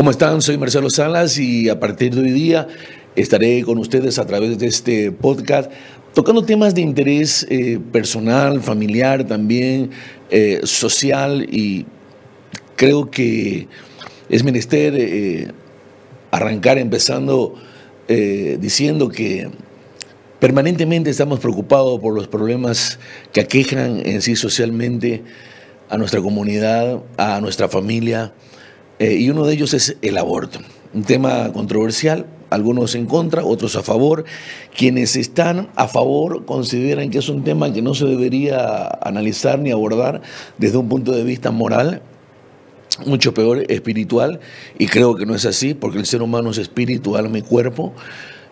¿Cómo están? Soy Marcelo Salas y a partir de hoy día estaré con ustedes a través de este podcast tocando temas de interés personal, familiar también, social, y creo que es menester arrancar empezando diciendo que permanentemente estamos preocupados por los problemas que aquejan en sí socialmente a nuestra comunidad, a nuestra familia, y uno de ellos es el aborto. Un tema controversial, algunos en contra, otros a favor. Quienes están a favor consideran que es un tema que no se debería analizar ni abordar desde un punto de vista moral, mucho peor espiritual, y creo que no es así, porque el ser humano es espíritu, alma y cuerpo.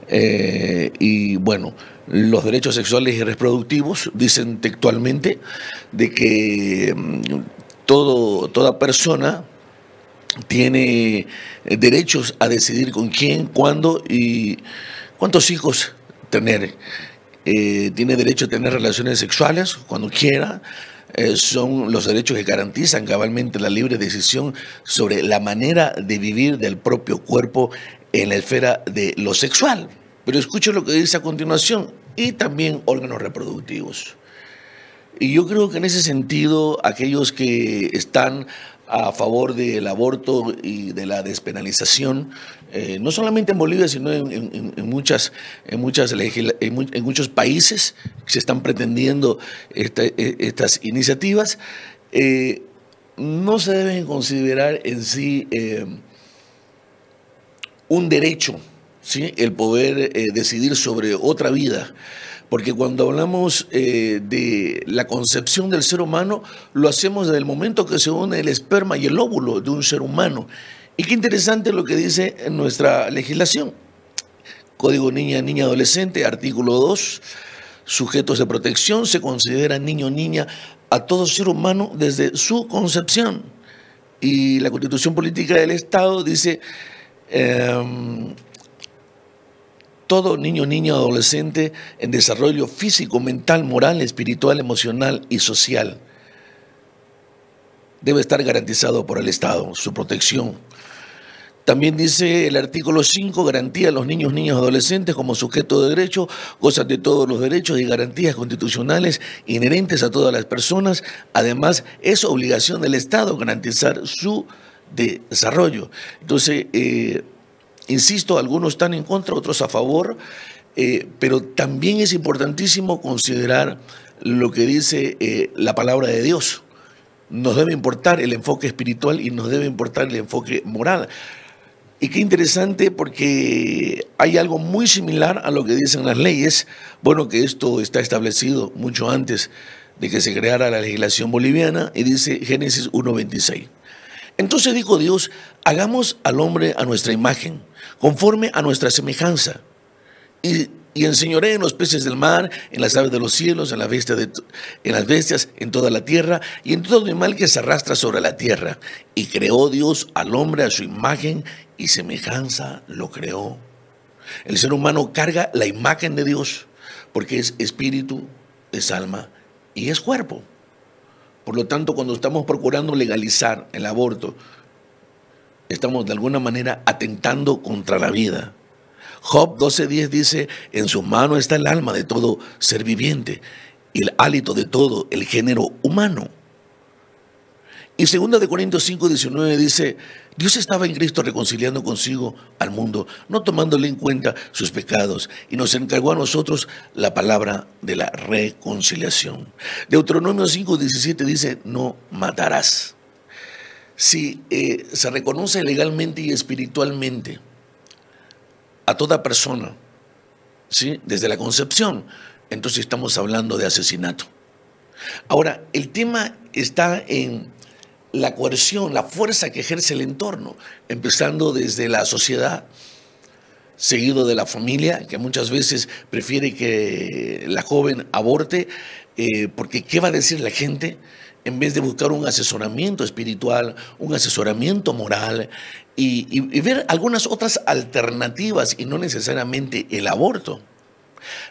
Y bueno, los derechos sexuales y reproductivos dicen textualmente de que toda persona tiene derechos a decidir con quién, cuándo y cuántos hijos tener. Tiene derecho a tener relaciones sexuales cuando quiera. Son los derechos que garantizan cabalmente la libre decisión sobre la manera de vivir del propio cuerpo en la esfera de lo sexual. Pero escucho lo que dice a continuación, y también órganos reproductivos. Y yo creo que en ese sentido, aquellos que están a favor del aborto y de la despenalización, no solamente en Bolivia, sino en muchos países que se están pretendiendo estas iniciativas, no se deben considerar en sí un derecho, ¿sí?, el poder decidir sobre otra vida. Porque cuando hablamos de la concepción del ser humano, lo hacemos desde el momento que se une el esperma y el óvulo de un ser humano. Y qué interesante lo que dice en nuestra legislación. Código Niña Adolescente, artículo 2, sujetos de protección, se considera niño o niña a todo ser humano desde su concepción. Y la Constitución Política del Estado dice todo niño, niña, adolescente en desarrollo físico, mental, moral, espiritual, emocional y social debe estar garantizado por el Estado, su protección. También dice el artículo 5, garantía a los niños, niñas, adolescentes como sujeto de derecho, gozan de todos los derechos y garantías constitucionales inherentes a todas las personas. Además, es obligación del Estado garantizar su desarrollo. Entonces, insisto, algunos están en contra, otros a favor, pero también es importantísimo considerar lo que dice la palabra de Dios. Nos debe importar el enfoque espiritual y nos debe importar el enfoque moral. Y qué interesante, porque hay algo muy similar a lo que dicen las leyes. Bueno, que esto está establecido mucho antes de que se creara la legislación boliviana, y dice Génesis 1:26. Entonces dijo Dios, hagamos al hombre a nuestra imagen, conforme a nuestra semejanza, y enseñoré en los peces del mar, en las aves de los cielos, en las bestias, en toda la tierra, y en todo animal que se arrastra sobre la tierra. Y creó Dios al hombre a su imagen y semejanza lo creó. El ser humano carga la imagen de Dios, porque es espíritu, es alma y es cuerpo. Por lo tanto, cuando estamos procurando legalizar el aborto, estamos de alguna manera atentando contra la vida. Job 12:10 dice, en su mano está el alma de todo ser viviente y el hálito de todo el género humano. Y 2 Corintios 5:19 dice, Dios estaba en Cristo reconciliando consigo al mundo, no tomándole en cuenta sus pecados, y nos encargó a nosotros la palabra de la reconciliación. Deuteronomio 5:17 dice, no matarás. Si se reconoce legalmente y espiritualmente a toda persona, ¿sí?, desde la concepción, entonces estamos hablando de asesinato. Ahora, el tema está en la coerción, la fuerza que ejerce el entorno, empezando desde la sociedad, seguido de la familia, que muchas veces prefiere que la joven aborte, porque ¿qué va a decir la gente? En vez de buscar un asesoramiento espiritual, un asesoramiento moral y ver algunas otras alternativas y no necesariamente el aborto.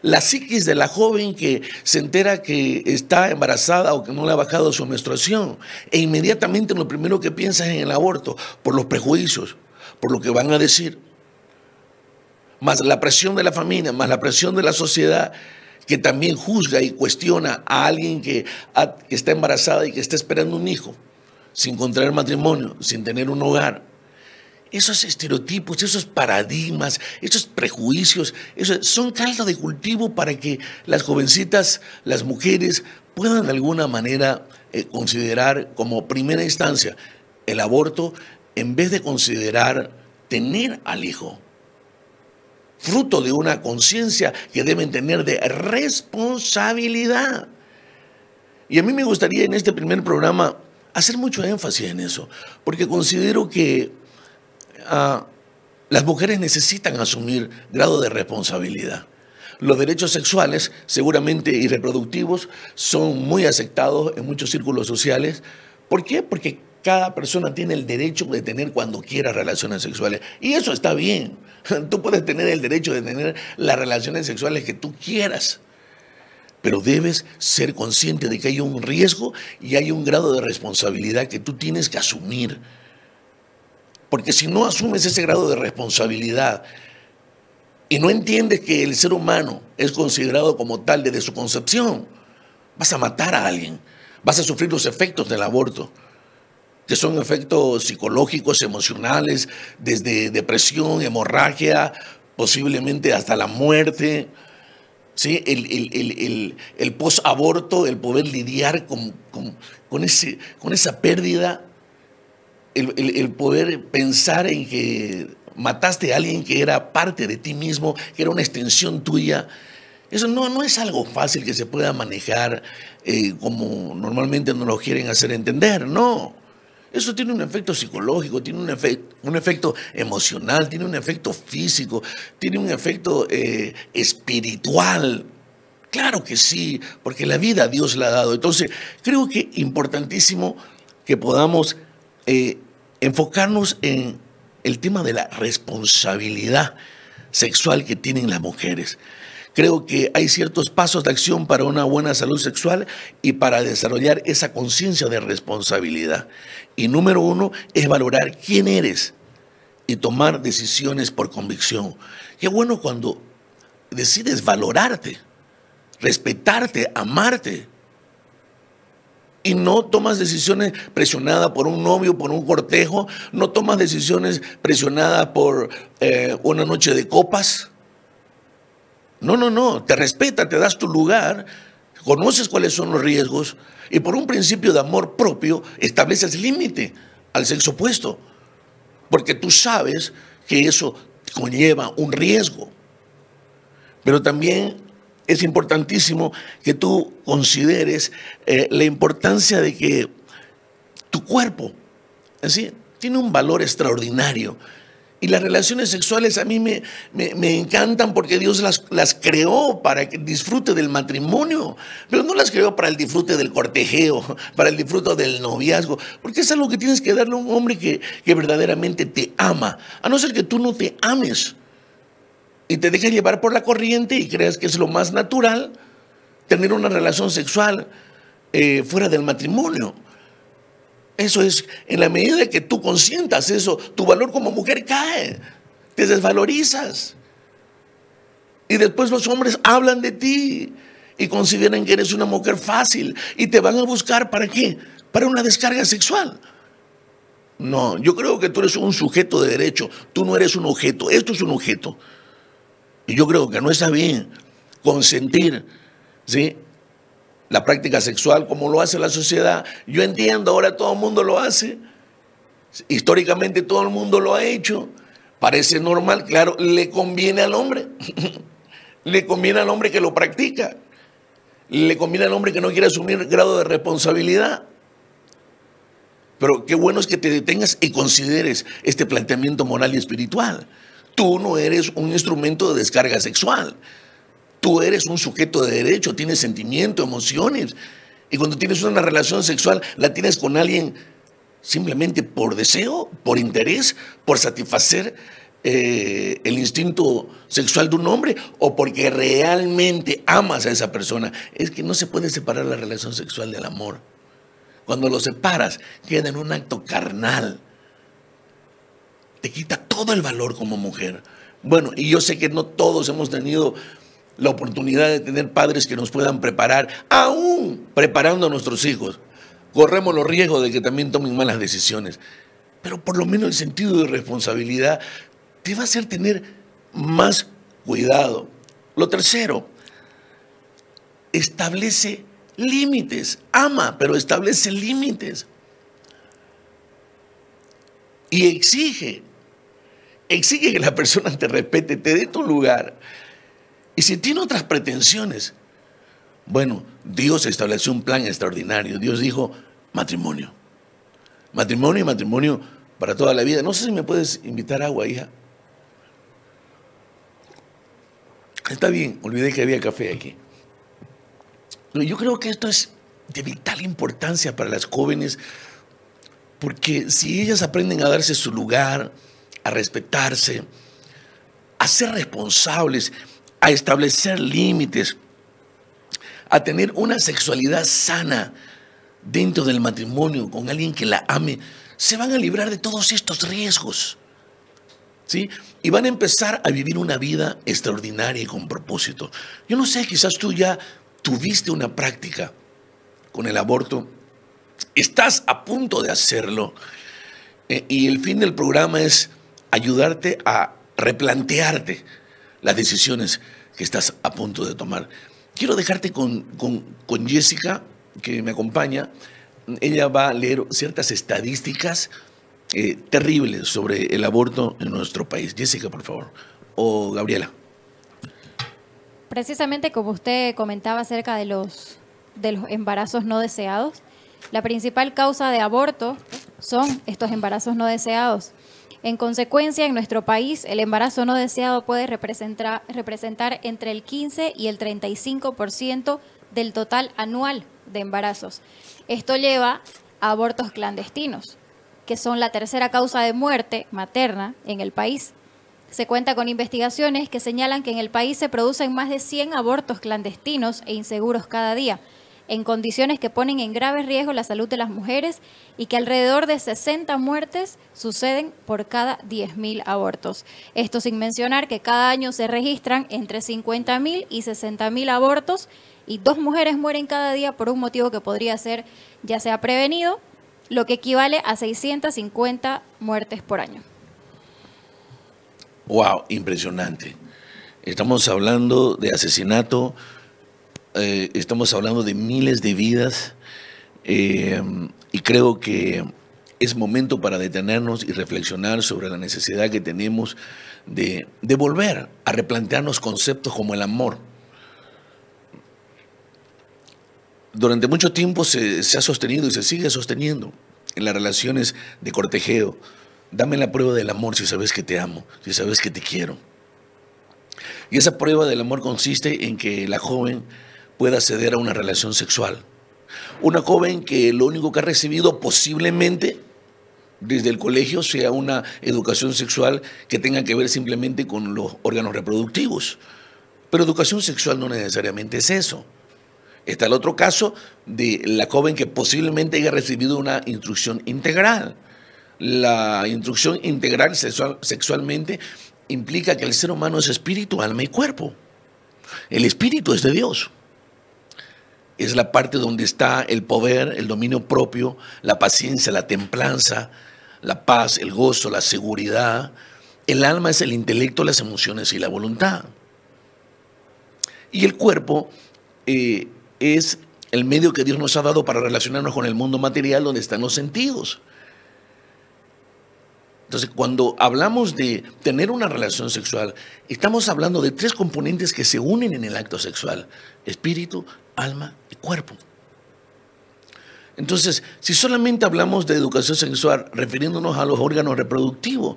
La psiquis de la joven que se entera que está embarazada o que no le ha bajado su menstruación, e inmediatamente lo primero que piensa es en el aborto, por los prejuicios, por lo que van a decir, más la presión de la familia, más la presión de la sociedad, que también juzga y cuestiona a alguien que está embarazada y que está esperando un hijo, sin contraer matrimonio, sin tener un hogar. Esos estereotipos, esos paradigmas, esos prejuicios, son caldo de cultivo para que las jovencitas, las mujeres, puedan de alguna manera considerar como primera instancia el aborto, en vez de considerar tener al hijo, fruto de una conciencia que deben tener de responsabilidad. Y a mí me gustaría en este primer programa hacer mucho énfasis en eso, porque considero que las mujeres necesitan asumir grado de responsabilidad. Los derechos sexuales, seguramente y reproductivos, son muy aceptados en muchos círculos sociales. ¿Por qué? Porque cada persona tiene el derecho de tener cuando quiera relaciones sexuales. Y eso está bien. Tú puedes tener el derecho de tener las relaciones sexuales que tú quieras. Pero debes ser consciente de que hay un riesgo y hay un grado de responsabilidad que tú tienes que asumir. Porque si no asumes ese grado de responsabilidad y no entiendes que el ser humano es considerado como tal desde su concepción, vas a matar a alguien, vas a sufrir los efectos del aborto, que son efectos psicológicos, emocionales, desde depresión, hemorragia, posiblemente hasta la muerte. ¿Sí? El post-aborto, el poder lidiar con esa pérdida, el poder pensar en que mataste a alguien que era parte de ti mismo, que era una extensión tuya. Eso no es algo fácil que se pueda manejar como normalmente nos lo quieren hacer entender, no. Eso tiene un efecto psicológico, tiene un efecto emocional, tiene un efecto físico, tiene un efecto espiritual. Claro que sí, porque la vida Dios la ha dado. Entonces, creo que es importantísimo que podamos enfocarnos en el tema de la responsabilidad sexual que tienen las mujeres. Creo que hay ciertos pasos de acción para una buena salud sexual y para desarrollar esa conciencia de responsabilidad. Y número uno es valorar quién eres y tomar decisiones por convicción. Qué bueno cuando decides valorarte, respetarte, amarte. Y no tomas decisiones presionadas por un novio, por un cortejo, no tomas decisiones presionadas por una noche de copas. No, te respeta, te das tu lugar, conoces cuáles son los riesgos y por un principio de amor propio estableces límite al sexo opuesto, porque tú sabes que eso conlleva un riesgo. Pero también es importantísimo que tú consideres la importancia de que tu cuerpo, ¿sí?, tiene un valor extraordinario. Y las relaciones sexuales a mí me encantan porque Dios las creó para que disfrute del matrimonio, pero no las creó para el disfrute del cortejeo, para el disfrute del noviazgo, porque es algo que tienes que darle a un hombre que verdaderamente te ama, a no ser que tú no te ames y te dejes llevar por la corriente y creas que es lo más natural tener una relación sexual fuera del matrimonio. Eso es, en la medida que tú consientas eso, tu valor como mujer cae, te desvalorizas. Y después los hombres hablan de ti y consideran que eres una mujer fácil y te van a buscar ¿para qué? Para una descarga sexual. No, yo creo que tú eres un sujeto de derecho, tú no eres un objeto, esto es un objeto. Y yo creo que no está bien consentir, ¿sí?, la práctica sexual como lo hace la sociedad. Yo entiendo, ahora todo el mundo lo hace, históricamente todo el mundo lo ha hecho, parece normal, claro, le conviene al hombre, le conviene al hombre que lo practica, le conviene al hombre que no quiere asumir grado de responsabilidad. Pero qué bueno es que te detengas y consideres este planteamiento moral y espiritual. Tú no eres un instrumento de descarga sexual. Tú eres un sujeto de derecho, tienes sentimiento, emociones. Y cuando tienes una relación sexual, la tienes con alguien simplemente por deseo, por interés, por satisfacer el instinto sexual de un hombre o porque realmente amas a esa persona. Es que no se puede separar la relación sexual del amor. Cuando lo separas, queda en un acto carnal. te quita todo el valor como mujer. Bueno, y yo sé que no todos hemos tenido la oportunidad de tener padres que nos puedan preparar, aún preparando a nuestros hijos. Corremos los riesgos de que también tomen malas decisiones. Pero por lo menos el sentido de responsabilidad te va a hacer tener más cuidado. Lo tercero, establece límites. Ama, pero establece límites. Y exige que la persona te respete, te dé tu lugar. Y si tiene otras pretensiones, bueno, Dios estableció un plan extraordinario. Dios dijo, matrimonio. Matrimonio y matrimonio para toda la vida. No sé si me puedes invitar agua, hija. Está bien, olvidé que había café aquí. Pero yo creo que esto es de vital importancia para las jóvenes, porque si ellas aprenden a darse su lugar, a respetarse, a ser responsables, a establecer límites, a tener una sexualidad sana dentro del matrimonio con alguien que la ame, se van a librar de todos estos riesgos, ¿sí? Y van a empezar a vivir una vida extraordinaria y con propósito. Yo no sé, quizás tú ya tuviste una práctica con el aborto, estás a punto de hacerlo, y el fin del programa es ayudarte a replantearte las decisiones que estás a punto de tomar. Quiero dejarte con Jessica, que me acompaña. Ella va a leer ciertas estadísticas terribles sobre el aborto en nuestro país. Jessica, por favor. O Gabriela. Precisamente como usted comentaba acerca de los embarazos no deseados, la principal causa de aborto son estos embarazos no deseados. En consecuencia, en nuestro país, el embarazo no deseado puede representar entre el 15 y el 35% del total anual de embarazos. Esto lleva a abortos clandestinos, que son la tercera causa de muerte materna en el país. Se cuenta con investigaciones que señalan que en el país se producen más de 100 abortos clandestinos e inseguros cada día, en condiciones que ponen en grave riesgo la salud de las mujeres, y que alrededor de 60 muertes suceden por cada 10.000 abortos. Esto sin mencionar que cada año se registran entre 50.000 y 60.000 abortos, y 2 mujeres mueren cada día por un motivo que podría ser ya sea prevenido, lo que equivale a 650 muertes por año. ¡Wow! Impresionante. Estamos hablando de asesinato, estamos hablando de miles de vidas, y creo que es momento para detenernos y reflexionar sobre la necesidad que tenemos de volver a replantearnos conceptos como el amor. Durante mucho tiempo se ha sostenido y se sigue sosteniendo en las relaciones de cortejeo: dame la prueba del amor si sabes que te amo, si sabes que te quiero. Y esa prueba del amor consiste en que la joven pueda acceder a una relación sexual. Una joven que lo único que ha recibido posiblemente desde el colegio sea una educación sexual que tenga que ver simplemente con los órganos reproductivos. Pero educación sexual no necesariamente es eso. Está el otro caso de la joven que posiblemente haya recibido una instrucción integral. La instrucción integral sexualmente implica que el ser humano es espíritu, alma y cuerpo. El espíritu es de Dios. Es la parte donde está el poder, el dominio propio, la paciencia, la templanza, la paz, el gozo, la seguridad. El alma es el intelecto, las emociones y la voluntad. Y el cuerpo es el medio que Dios nos ha dado para relacionarnos con el mundo material, donde están los sentidos. Entonces, cuando hablamos de tener una relación sexual, estamos hablando de 3 componentes que se unen en el acto sexual: espíritu, alma y cuerpo. Entonces, si solamente hablamos de educación sexual refiriéndonos a los órganos reproductivos,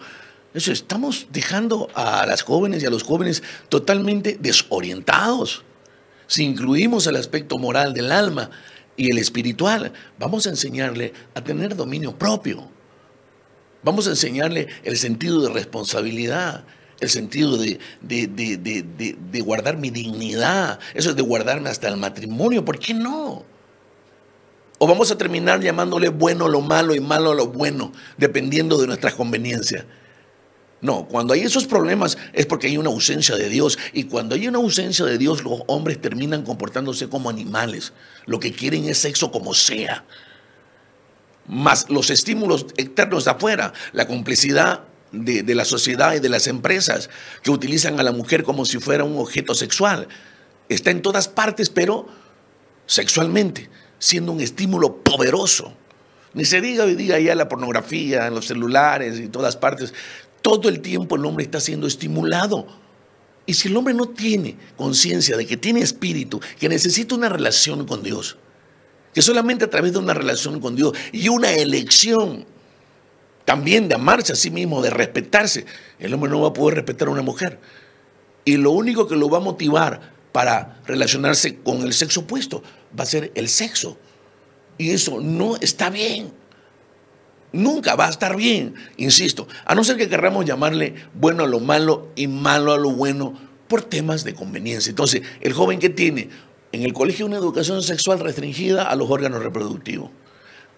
eso estamos dejando a las jóvenes y a los jóvenes totalmente desorientados. Si incluimos el aspecto moral del alma y el espiritual, vamos a enseñarle a tener dominio propio. Vamos a enseñarle el sentido de responsabilidad, el sentido de guardar mi dignidad. Eso es de guardarme hasta el matrimonio. ¿Por qué no? O vamos a terminar llamándole bueno lo malo y malo lo bueno, dependiendo de nuestras conveniencias. No, cuando hay esos problemas es porque hay una ausencia de Dios. Y cuando hay una ausencia de Dios, los hombres terminan comportándose como animales. Lo que quieren es sexo como sea. Más los estímulos externos de afuera, la complicidad de la sociedad y de las empresas que utilizan a la mujer como si fuera un objeto sexual. Está en todas partes, pero sexualmente, siendo un estímulo poderoso. Ni se diga hoy día ya la pornografía, en los celulares y en todas partes. Todo el tiempo el hombre está siendo estimulado. Y si el hombre no tiene conciencia de que tiene espíritu, que necesita una relación con Dios, que solamente a través de una relación con Dios y una elección también de amarse a sí mismo, de respetarse, el hombre no va a poder respetar a una mujer. Y lo único que lo va a motivar para relacionarse con el sexo opuesto va a ser el sexo. Y eso no está bien. Nunca va a estar bien, insisto, a no ser que querramos llamarle bueno a lo malo y malo a lo bueno por temas de conveniencia. Entonces, el joven que tiene en el colegio una educación sexual restringida a los órganos reproductivos,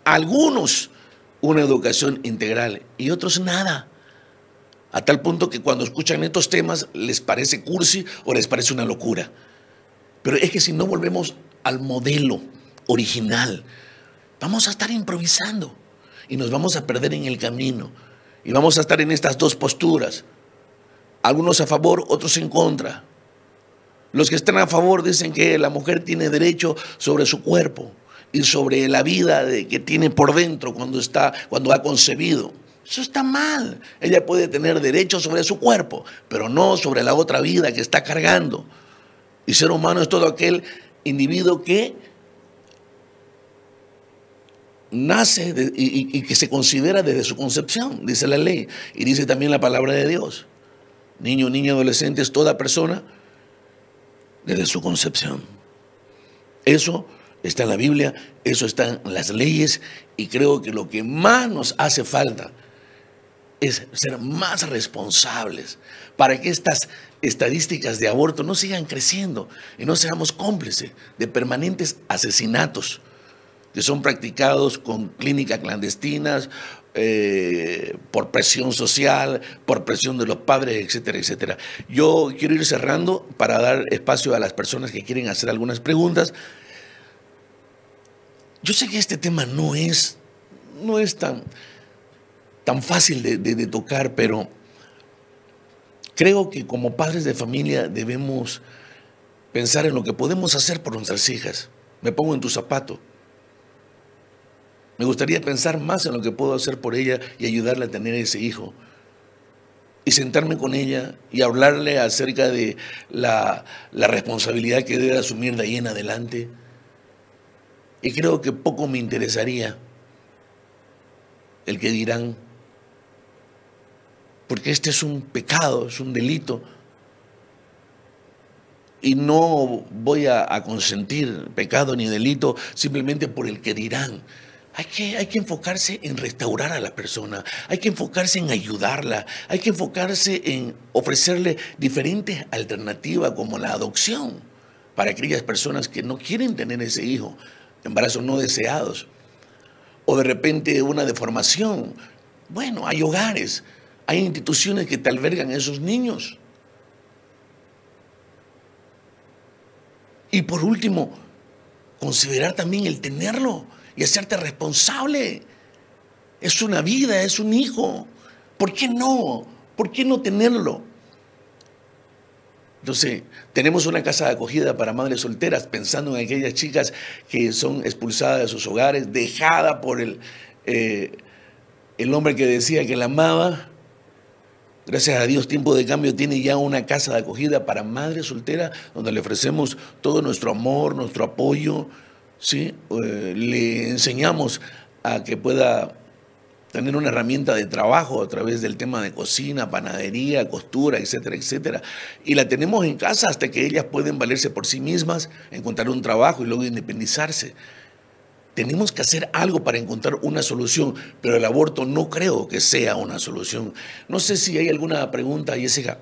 algunos una educación integral y otros nada, a tal punto que cuando escuchan estos temas les parece cursi o les parece una locura. Pero es que si no volvemos al modelo original, vamos a estar improvisando. Y nos vamos a perder en el camino. Y vamos a estar en estas dos posturas. Algunos a favor, otros en contra. Los que están a favor dicen que la mujer tiene derecho sobre su cuerpo y sobre la vida que tiene por dentro cuando ha concebido. Eso está mal. Ella puede tener derecho sobre su cuerpo, pero no sobre la otra vida que está cargando. Y ser humano es todo aquel individuo que nace y que se considera desde su concepción, dice la ley, y dice también la palabra de Dios. Niño, niña, adolescente es toda persona desde su concepción. Eso está en la Biblia, eso está en las leyes, y creo que lo que más nos hace falta es ser más responsables para que estas estadísticas de aborto no sigan creciendo y no seamos cómplices de permanentes asesinatos que son practicados con clínicas clandestinas, por presión social, por presión de los padres, etcétera, etcétera. Yo quiero ir cerrando para dar espacio a las personas que quieren hacer algunas preguntas. Yo sé que este tema no es tan fácil de tocar, pero creo que como padres de familia debemos pensar en lo que podemos hacer por nuestras hijas. Me pongo en tu zapato. Me gustaría pensar más en lo que puedo hacer por ella y ayudarle a tener ese hijo. Y sentarme con ella y hablarle acerca de la responsabilidad que debe asumir de ahí en adelante. Y creo que poco me interesaría el que dirán, porque este es un pecado, es un delito. Y no voy a consentir pecado ni delito simplemente por el que dirán. Hay que enfocarse en restaurar a la persona, hay que enfocarse en ayudarla, hay que enfocarse en ofrecerle diferentes alternativas como la adopción para aquellas personas que no quieren tener ese hijo, embarazos no deseados, o de repente una deformación. Bueno, hay hogares, hay instituciones que te albergan a esos niños. Y por último, considerar también el tenerlo y hacerte responsable. Es una vida, es un hijo. ¿Por qué no? ¿Por qué no tenerlo? Entonces, tenemos una casa de acogida para madres solteras, pensando en aquellas chicas que son expulsadas de sus hogares, dejadas por el hombre que decía que la amaba. Gracias a Dios, Tiempo de Cambio tiene ya una casa de acogida para madres solteras, donde le ofrecemos todo nuestro amor, nuestro apoyo, ¿sí? Le enseñamos a que pueda tener una herramienta de trabajo a través del tema de cocina, panadería, costura, etcétera, etcétera. Y la tenemos en casa hasta que ellas pueden valerse por sí mismas, encontrar un trabajo y luego independizarse. Tenemos que hacer algo para encontrar una solución, pero el aborto no creo que sea una solución. No sé si hay alguna pregunta, Jessica.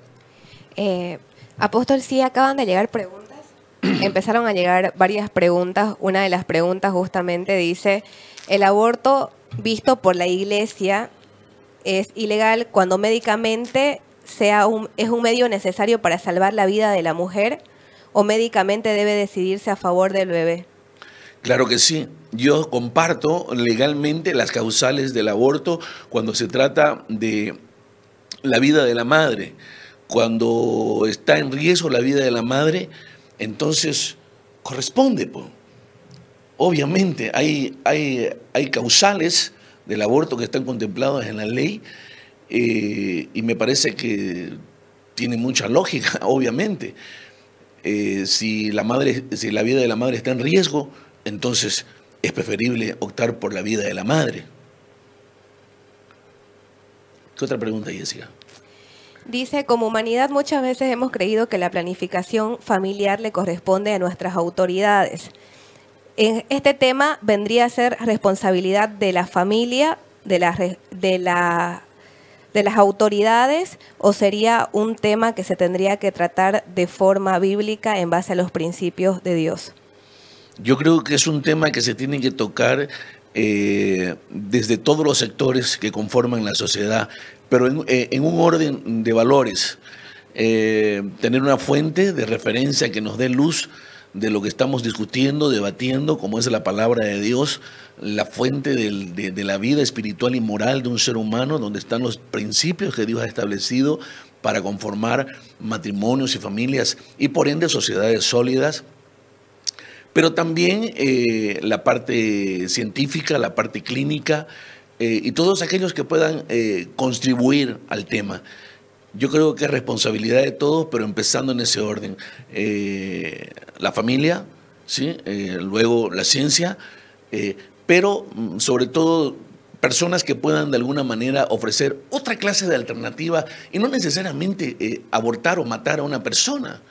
Apóstol, sí, acaban de llegar preguntas. Empezaron a llegar varias preguntas. Una de las preguntas justamente dice, ¿el aborto visto por la Iglesia es ilegal cuando médicamente es un medio necesario para salvar la vida de la mujer o médicamente debe decidirse a favor del bebé? Claro que sí. Yo comparto legalmente las causales del aborto cuando se trata de la vida de la madre. Cuando está en riesgo la vida de la madre, entonces corresponde, pues. Obviamente hay causales del aborto que están contemplados en la ley y me parece que tiene mucha lógica, obviamente. Si la vida de la madre está en riesgo, entonces es preferible optar por la vida de la madre. ¿Qué otra pregunta, Jessica? Dice, como humanidad muchas veces hemos creído que la planificación familiar le corresponde a nuestras autoridades. En este tema vendría a ser responsabilidad de la familia, de las autoridades, o sería un tema que se tendría que tratar de forma bíblica en base a los principios de Dios. Yo creo que es un tema que se tiene que tocar desde todos los sectores que conforman la sociedad, pero en un orden de valores. Tener una fuente de referencia que nos dé luz de lo que estamos discutiendo, debatiendo, como es la palabra de Dios, la fuente de la vida espiritual y moral de un ser humano, donde están los principios que Dios ha establecido para conformar matrimonios y familias y por ende sociedades sólidas. Pero también la parte científica, la parte clínica y todos aquellos que puedan contribuir al tema. Yo creo que es responsabilidad de todos, pero empezando en ese orden. La familia, ¿sí? Luego la ciencia, pero sobre todo personas que puedan de alguna manera ofrecer otra clase de alternativa y no necesariamente abortar o matar a una persona.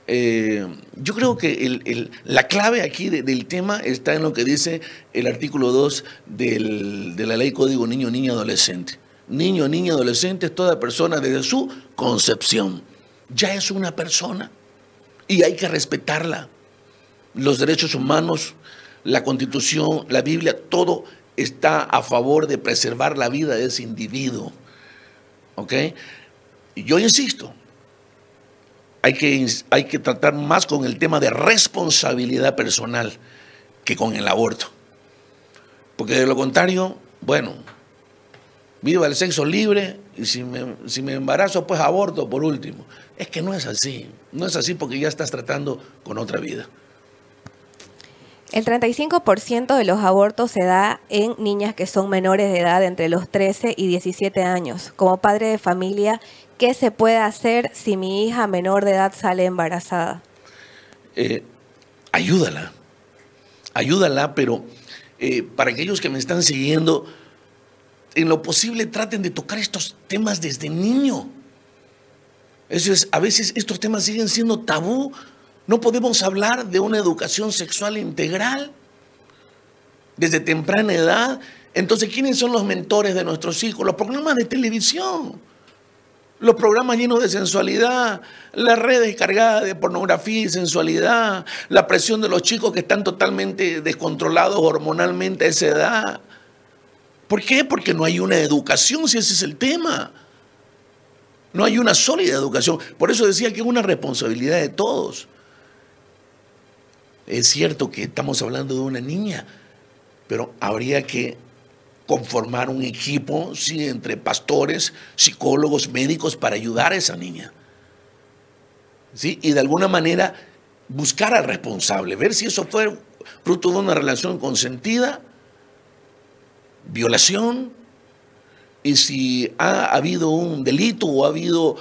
Yo creo que la clave aquí del tema está en lo que dice el artículo 2 de la Ley Código Niño, Niña, Adolescente. Niño, niña, adolescente es toda persona desde su concepción. Ya es una persona y hay que respetarla. Los derechos humanos, la Constitución, la Biblia, todo está a favor de preservar la vida de ese individuo. ¿Ok? Y yo insisto, hay que tratar más con el tema de responsabilidad personal que con el aborto. Porque de lo contrario, bueno, viva el sexo libre y si me embarazo, pues aborto por último. Es que no es así. No es así porque ya estás tratando con otra vida. El 35% de los abortos se da en niñas que son menores de edad entre los 13 y 17 años. Como padre de familia, ¿qué se puede hacer si mi hija menor de edad sale embarazada? Ayúdala, pero para aquellos que me están siguiendo, en lo posible traten de tocar estos temas desde niño. Eso es, a veces estos temas siguen siendo tabú. No podemos hablar de una educación sexual integral desde temprana edad. Entonces, ¿quiénes son los mentores de nuestros hijos? Los programas de televisión, los programas llenos de sensualidad, las redes cargadas de pornografía y sensualidad, la presión de los chicos que están totalmente descontrolados hormonalmente a esa edad. ¿Por qué? Porque no hay una educación, si ese es el tema. No hay una sólida educación. Por eso decía que es una responsabilidad de todos. Es cierto que estamos hablando de una niña, pero habría que conformar un equipo, sí, entre pastores, psicólogos, médicos, para ayudar a esa niña. ¿Sí? Y de alguna manera buscar al responsable, ver si eso fue fruto de una relación consentida, violación, y si ha habido un delito o ha habido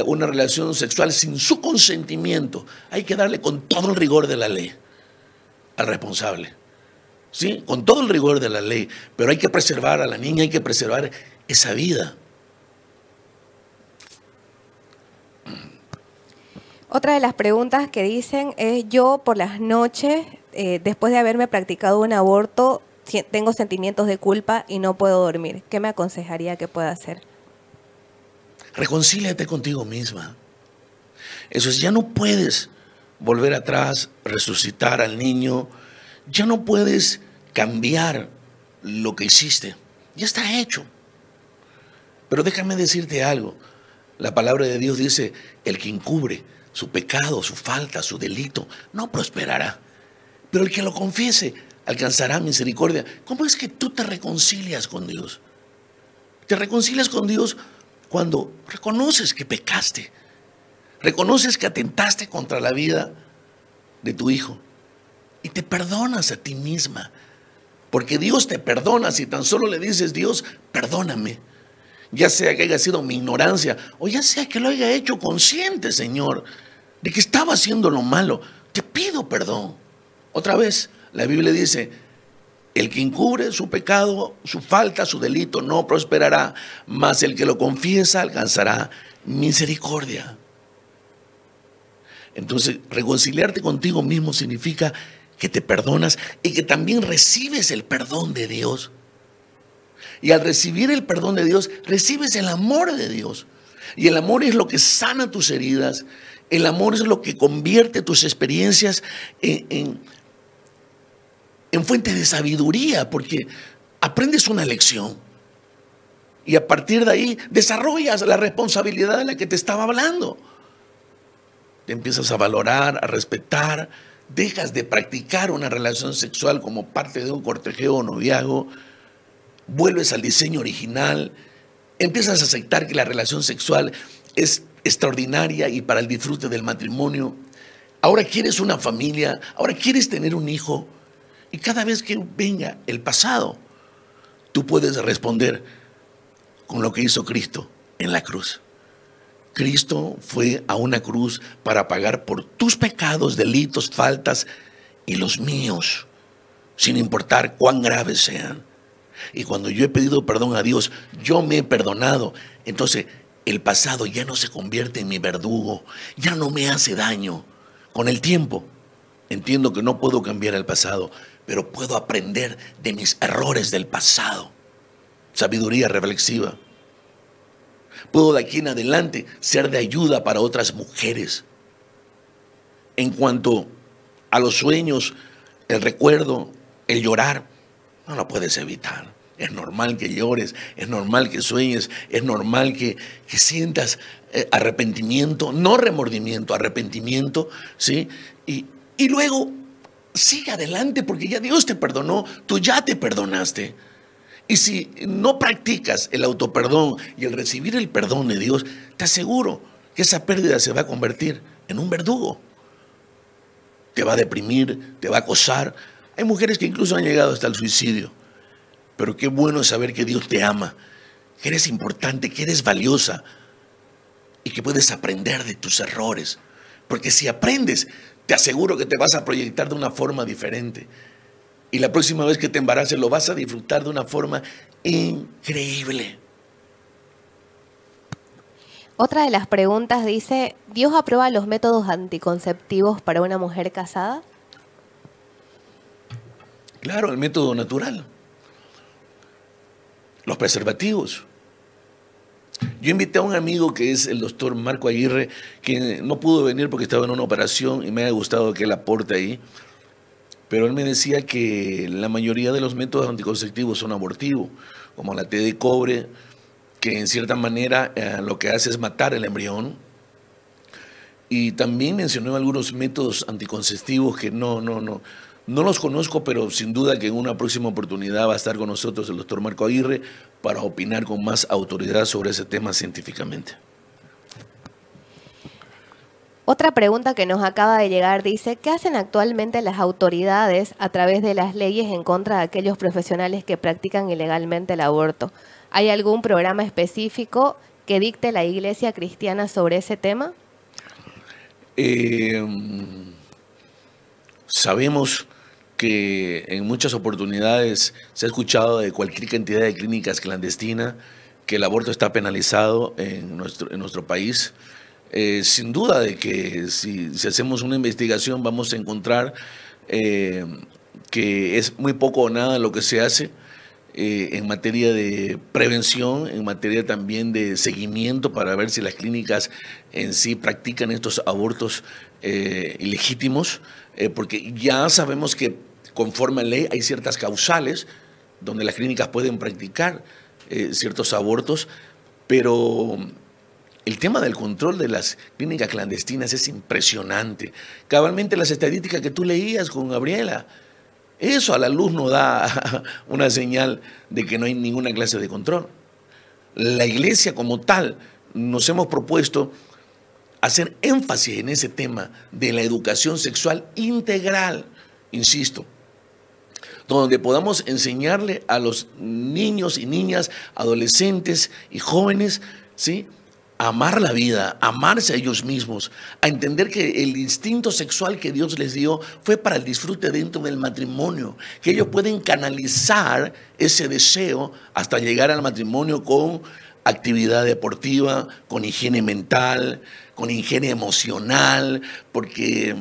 una relación sexual sin su consentimiento, hay que darle con todo el rigor de la ley al responsable, ¿sí? Con todo el rigor de la ley, pero hay que preservar a la niña, hay que preservar esa vida. Otra de las preguntas que dicen es, yo por las noches, después de haberme practicado un aborto, tengo sentimientos de culpa y no puedo dormir. ¿Qué me aconsejaría que pueda hacer? Reconcíliate contigo misma. Eso es, ya no puedes volver atrás, resucitar al niño, ya no puedes cambiar lo que hiciste, ya está hecho. Pero déjame decirte algo. La palabra de Dios dice, el que encubre su pecado, su falta, su delito, no prosperará. Pero el que lo confiese alcanzará misericordia. ¿Cómo es que tú te reconcilias con Dios? Te reconcilias con Dios cuando reconoces que pecaste, reconoces que atentaste contra la vida de tu hijo y te perdonas a ti misma, porque Dios te perdona si tan solo le dices, Dios, perdóname, ya sea que haya sido mi ignorancia o ya sea que lo haya hecho consciente, Señor, de que estaba haciendo lo malo, te pido perdón. Otra vez, la Biblia dice, el que encubre su pecado, su falta, su delito, no prosperará, mas el que lo confiesa alcanzará misericordia. Entonces, reconciliarte contigo mismo significa que te perdonas y que también recibes el perdón de Dios. Y al recibir el perdón de Dios, recibes el amor de Dios. Y el amor es lo que sana tus heridas. El amor es lo que convierte tus experiencias en fuente de sabiduría, porque aprendes una lección. Y a partir de ahí desarrollas la responsabilidad de la que te estaba hablando. Te empiezas a valorar, a respetar, dejas de practicar una relación sexual como parte de un cortejeo o noviazgo, vuelves al diseño original, empiezas a aceptar que la relación sexual es extraordinaria y para el disfrute del matrimonio. Ahora quieres una familia, ahora quieres tener un hijo, y cada vez que venga el pasado, tú puedes responder con lo que hizo Cristo en la cruz. Cristo fue a una cruz para pagar por tus pecados, delitos, faltas y los míos, sin importar cuán graves sean. Y cuando yo he pedido perdón a Dios, yo me he perdonado. Entonces, el pasado ya no se convierte en mi verdugo, ya no me hace daño. Con el tiempo, entiendo que no puedo cambiar el pasado, pero puedo aprender de mis errores del pasado. Sabiduría reflexiva. Puedo de aquí en adelante ser de ayuda para otras mujeres. En cuanto a los sueños, el recuerdo, el llorar, no lo puedes evitar. Es normal que llores, es normal que sueñes, es normal que sientas arrepentimiento, no remordimiento, arrepentimiento, ¿sí? Y luego sigue adelante porque ya Dios te perdonó, tú ya te perdonaste. Y si no practicas el autoperdón y el recibir el perdón de Dios, te aseguro que esa pérdida se va a convertir en un verdugo. Te va a deprimir, te va a acosar. Hay mujeres que incluso han llegado hasta el suicidio. Pero qué bueno saber que Dios te ama, que eres importante, que eres valiosa y que puedes aprender de tus errores. Porque si aprendes, te aseguro que te vas a proyectar de una forma diferente. Y la próxima vez que te embaraces lo vas a disfrutar de una forma increíble. Otra de las preguntas dice, ¿Dios aprueba los métodos anticonceptivos para una mujer casada? Claro, el método natural. Los preservativos. Yo invité a un amigo que es el doctor Marco Aguirre, que no pudo venir porque estaba en una operación y me ha gustado que él aporte ahí. Pero él me decía que la mayoría de los métodos anticonceptivos son abortivos, como la T de cobre, que en cierta manera lo que hace es matar el embrión. Y también mencionó algunos métodos anticonceptivos que no los conozco, pero sin duda que en una próxima oportunidad va a estar con nosotros el doctor Marco Aguirre para opinar con más autoridad sobre ese tema científicamente. Otra pregunta que nos acaba de llegar dice, ¿qué hacen actualmente las autoridades a través de las leyes en contra de aquellos profesionales que practican ilegalmente el aborto? ¿Hay algún programa específico que dicte la Iglesia cristiana sobre ese tema? Sabemos que en muchas oportunidades se ha escuchado de cualquier cantidad de clínicas clandestinas que el aborto está penalizado en nuestro país. Sin duda de que si hacemos una investigación vamos a encontrar que es muy poco o nada lo que se hace en materia de prevención, en materia también de seguimiento para ver si las clínicas en sí practican estos abortos ilegítimos, porque ya sabemos que conforme a ley hay ciertas causales donde las clínicas pueden practicar ciertos abortos, Pero el tema del control de las clínicas clandestinas es impresionante. Cabalmente las estadísticas que tú leías con Gabriela, eso a la luz nos da una señal de que no hay ninguna clase de control. La iglesia como tal nos hemos propuesto hacer énfasis en ese tema de la educación sexual integral, insisto, donde podamos enseñarle a los niños y niñas, adolescentes y jóvenes, ¿sí?, a amar la vida, a amarse a ellos mismos, a entender que el instinto sexual que Dios les dio fue para el disfrute dentro del matrimonio, que ellos pueden canalizar ese deseo hasta llegar al matrimonio con actividad deportiva, con higiene mental, con higiene emocional, porque,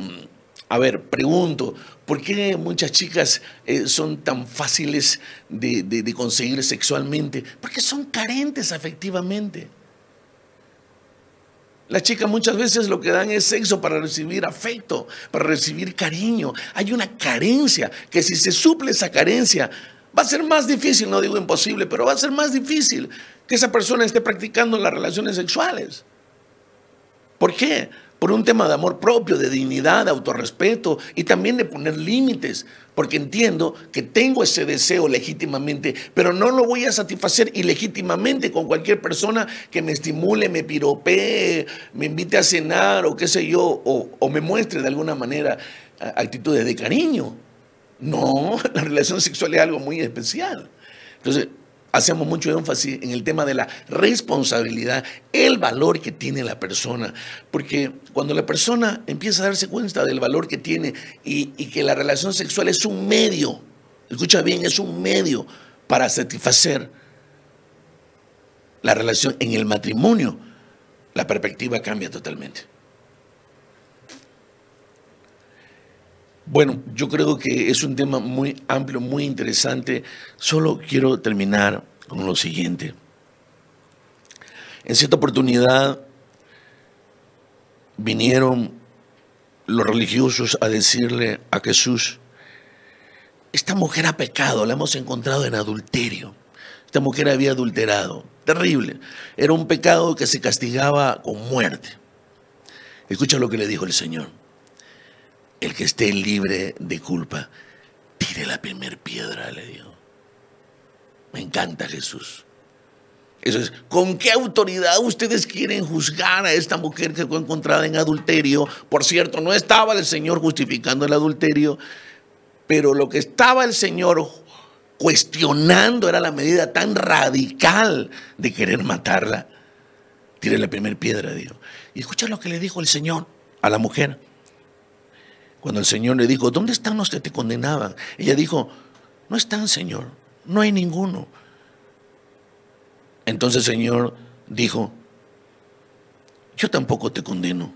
a ver, pregunto, ¿por qué muchas chicas son tan fáciles de conseguir sexualmente? Porque son carentes afectivamente. Las chicas muchas veces lo que dan es sexo para recibir afecto, para recibir cariño. Hay una carencia que si se suple esa carencia, va a ser más difícil, no digo imposible, pero va a ser más difícil que esa persona esté practicando las relaciones sexuales. ¿Por qué? Por un tema de amor propio, de dignidad, de autorrespeto y también de poner límites, porque entiendo que tengo ese deseo legítimamente, pero no lo voy a satisfacer ilegítimamente con cualquier persona que me estimule, me piropee, me invite a cenar o qué sé yo, o me muestre de alguna manera actitudes de cariño. No, la relación sexual es algo muy especial. Entonces, hacemos mucho énfasis en el tema de la responsabilidad, el valor que tiene la persona. Porque cuando la persona empieza a darse cuenta del valor que tiene y que la relación sexual es un medio, escucha bien, es un medio para satisfacer la relación en el matrimonio, la perspectiva cambia totalmente. Bueno, yo creo que es un tema muy amplio, muy interesante. Solo quiero terminar con lo siguiente. En cierta oportunidad vinieron los religiosos a decirle a Jesús: esta mujer ha pecado, la hemos encontrado en adulterio. Esta mujer había adulterado. Terrible. Era un pecado que se castigaba con muerte. Escucha lo que le dijo el Señor. El que esté libre de culpa, tire la primer piedra, le dijo. Me encanta Jesús. Eso es, ¿con qué autoridad ustedes quieren juzgar a esta mujer que fue encontrada en adulterio? Por cierto, no estaba el Señor justificando el adulterio, pero lo que estaba el Señor cuestionando era la medida tan radical de querer matarla. Tire la primer piedra, dijo. Y escucha lo que le dijo el Señor a la mujer. Cuando el Señor le dijo, ¿dónde están los que te condenaban? Ella dijo, no están, Señor, no hay ninguno. Entonces el Señor dijo, yo tampoco te condeno.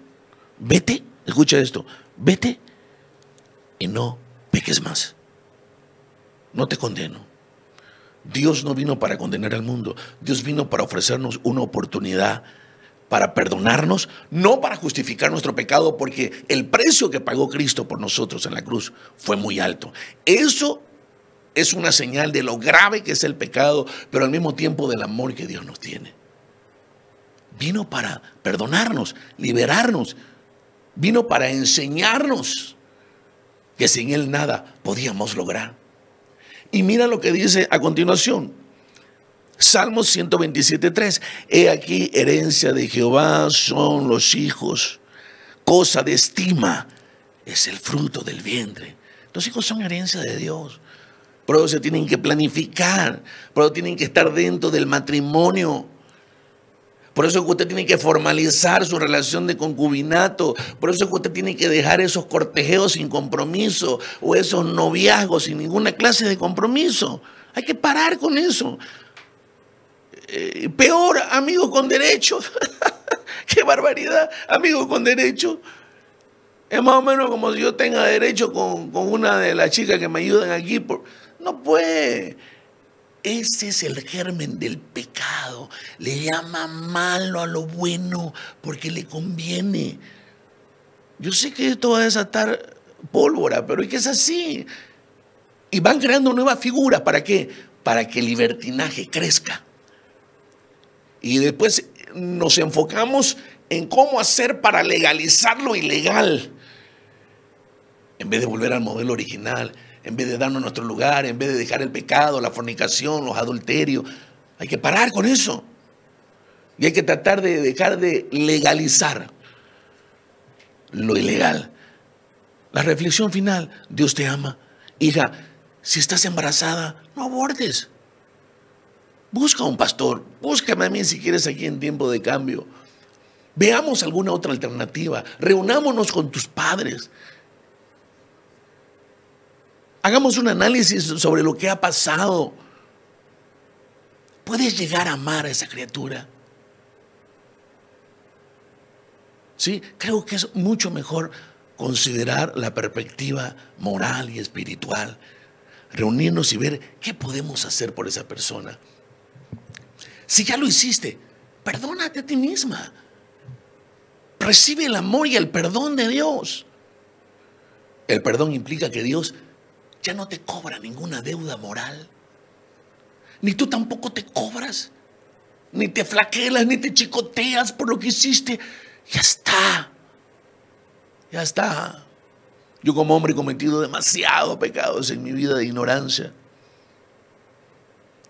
Vete, escucha esto, vete y no peques más. No te condeno. Dios no vino para condenar al mundo. Dios vino para ofrecernos una oportunidad para perdonarnos, no para justificar nuestro pecado, porque el precio que pagó Cristo por nosotros en la cruz fue muy alto. Eso es una señal de lo grave que es el pecado, pero al mismo tiempo del amor que Dios nos tiene. Vino para perdonarnos, liberarnos, vino para enseñarnos que sin Él nada podíamos lograr. Y mira lo que dice a continuación. Salmos 127:3. He aquí, herencia de Jehová son los hijos, cosa de estima es el fruto del vientre. Los hijos son herencia de Dios. Por eso se tienen que planificar, por eso tienen que estar dentro del matrimonio. Por eso es que usted tiene que formalizar su relación de concubinato. Por eso es que usted tiene que dejar esos cortejeos sin compromiso o esos noviazgos sin ninguna clase de compromiso. Hay que parar con eso. Peor, amigo con derecho. ¡Qué barbaridad! Amigo con derecho. Es más o menos como si yo tenga derecho con una de las chicas que me ayudan aquí. No puede. Ese es el germen del pecado. Le llama malo a lo bueno porque le conviene. Yo sé que esto va a desatar pólvora, pero es que es así. Y van creando nuevas figuras. ¿Para qué? Para que el libertinaje crezca. Y después nos enfocamos en cómo hacer para legalizar lo ilegal, en vez de volver al modelo original, en vez de darnos nuestro lugar, en vez de dejar el pecado, la fornicación, los adulterios. Hay que parar con eso. Y hay que tratar de dejar de legalizar lo ilegal. La reflexión final: Dios te ama. Hija, si estás embarazada, no abortes. Busca un pastor, búscame a mí si quieres aquí en Tiempo de Cambio. Veamos alguna otra alternativa, reunámonos con tus padres. Hagamos un análisis sobre lo que ha pasado. ¿Puedes llegar a amar a esa criatura? Sí, creo que es mucho mejor considerar la perspectiva moral y espiritual, reunirnos y ver qué podemos hacer por esa persona. Si ya lo hiciste, perdónate a ti misma. Recibe el amor y el perdón de Dios. El perdón implica que Dios ya no te cobra ninguna deuda moral. Ni tú tampoco te cobras. Ni te flagelas, ni te chicoteas por lo que hiciste. Ya está. Ya está. Yo como hombre he cometido demasiados pecados en mi vida de ignorancia.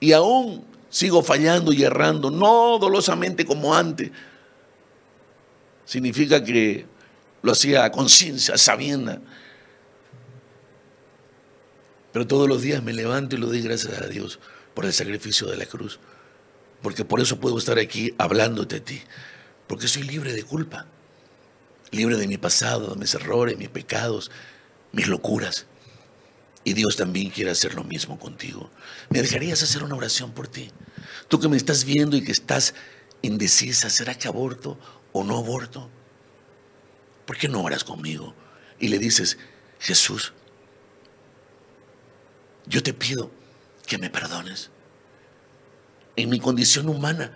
Y aún sigo fallando y errando, no dolosamente como antes. Significa que lo hacía a conciencia, a sabienda. Pero todos los días me levanto y le doy gracias a Dios por el sacrificio de la cruz. Porque por eso puedo estar aquí hablándote a ti. Porque soy libre de culpa. Libre de mi pasado, de mis errores, mis pecados, mis locuras. Y Dios también quiere hacer lo mismo contigo. ¿Me dejarías hacer una oración por ti? Tú que me estás viendo y que estás indecisa, ¿será que aborto o no aborto? ¿Por qué no oras conmigo? Y le dices: Jesús, yo te pido que me perdones. En mi condición humana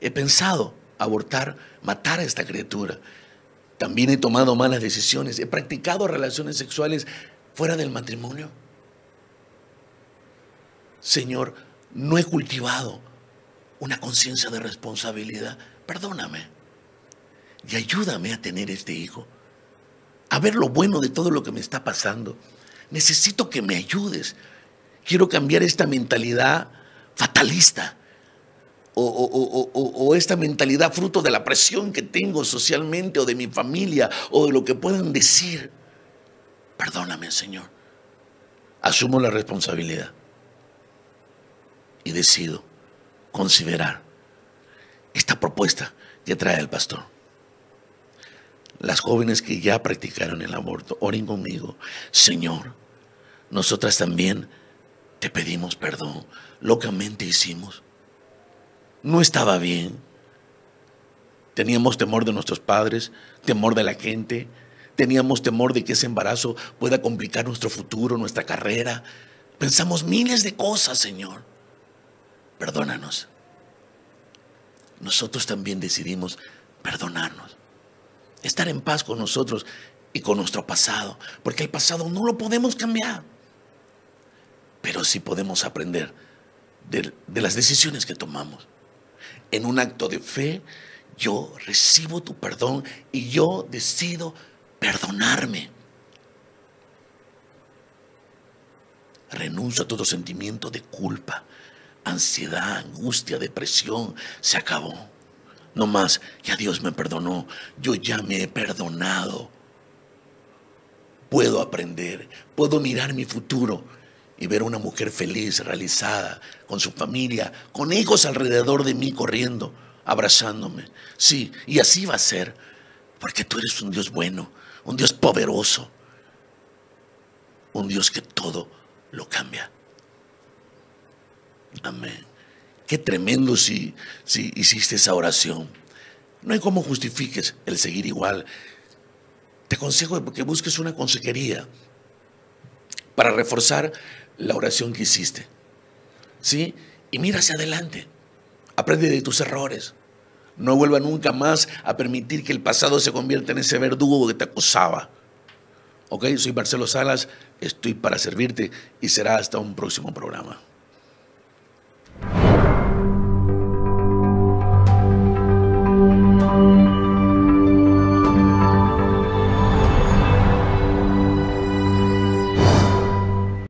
he pensado abortar, matar a esta criatura. También he tomado malas decisiones. He practicado relaciones sexuales fuera del matrimonio. Señor, no he cultivado una conciencia de responsabilidad. Perdóname y ayúdame a tener este hijo, a ver lo bueno de todo lo que me está pasando. Necesito que me ayudes. Quiero cambiar esta mentalidad fatalista o esta mentalidad fruto de la presión que tengo socialmente o de mi familia o de lo que puedan decir. Perdóname, Señor. Asumo la responsabilidad y decido considerar esta propuesta que trae el pastor. Las jóvenes que ya practicaron el aborto, oren conmigo. Señor, nosotras también te pedimos perdón. Locamente hicimos. No estaba bien. Teníamos temor de nuestros padres, temor de la gente. Teníamos temor de que ese embarazo pueda complicar nuestro futuro, nuestra carrera. Pensamos miles de cosas, Señor. Perdónanos. Nosotros también decidimos perdonarnos. Estar en paz con nosotros y con nuestro pasado. Porque el pasado no lo podemos cambiar. Pero sí podemos aprender de las decisiones que tomamos. En un acto de fe, yo recibo tu perdón y yo decido perdonarme. Renuncio a todo sentimiento de culpa, ansiedad, angustia, depresión. Se acabó. No más, ya Dios me perdonó. Yo ya me he perdonado. Puedo aprender, puedo mirar mi futuro y ver a una mujer feliz, realizada, con su familia, con hijos alrededor de mí corriendo, abrazándome. Sí, y así va a ser, porque tú eres un Dios bueno, un Dios poderoso, un Dios que todo lo cambia. Amén. Qué tremendo si hiciste esa oración. No hay cómo justifiques el seguir igual. Te aconsejo que busques una consejería para reforzar la oración que hiciste. ¿Sí? Y mira hacia adelante. Aprende de tus errores. No vuelva nunca más a permitir que el pasado se convierta en ese verdugo que te acosaba. ¿Ok? Soy Marcelo Salas, estoy para servirte y será hasta un próximo programa.